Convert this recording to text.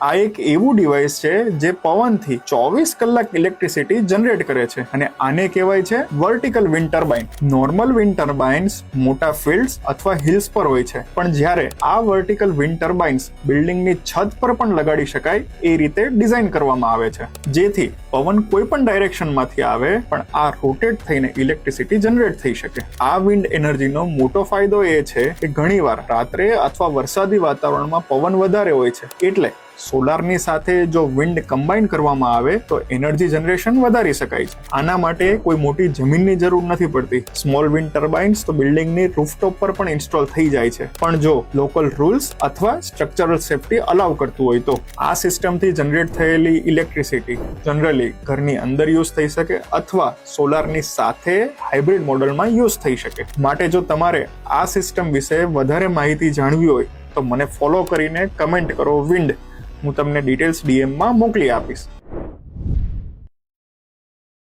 આ એક એવું ડિવાઇસ છે જે પવનથી 24 કલાક ઇલેક્ટ્રિસિટી જનરેટ કરે છે અને આને કહેવાય છે vertical wind turbine. Normal wind turbines મોટા ફિલ્ડ્સ અથવા હિલ્સ પર હોય છે, પણ જ્યારે આ વર્ટિકલ વિન્ડ ટર્બાઇન્સ બિલ્ડિંગની છત પર પણ લગાડી શકાય એ રીતે ડિઝાઇન કરવામાં આવે છે, જેથી પવન કોઈ પણ ડાયરેક્શનમાંથી આવે પણ આ રોટેટ થઈને ઇલેક્ટ્રિસિટી જનરેટ થઈ શકે. આ વિન્ડ એનર્જીનો મોટો ફાયદો એ છે કે ઘણીવાર રાત્રે અથવા વરસાદી વાતાવરણમાં પવન વધારે હોય છે, એટલે સોલારની સાથે જો વિન્ડ કમ્બાઈન કરવામાં આવે તો એનર્જી જનરેશન વધારી શકાય છે. આના માટે કોઈ મોટી જમીનની જરૂર નથી પડતી. સ્મોલ વિન્ડ ટર્બાઇન્સ તો બિલ્ડિંગની રૂફટોપ પર પણ ઇન્સ્ટોલ થઈ જાય છે, પણ જો લોકલ રૂલ્સ અથવા સ્ટ્રક્ચરલ સેફટી અલાઉ કરતું હોય તો. આ સિસ્ટમથી જનરેટ થયેલી ઇલેક્ટ્રિસિટી જનરલી ઘરની અંદર યુઝ થઈ શકે અથવા સોલારની સાથે હાઇબ્રિડ મોડલમાં યુઝ થઈ શકે. માટે જો તમારે આ સિસ્ટમ વિશે વધારે માહિતી જાણવી હોય તો મને ફોલો કરીને કમેન્ટ કરો વિન્ડ. હું તમને ડિટેલ્સ DM માં મોકલી આપીશ.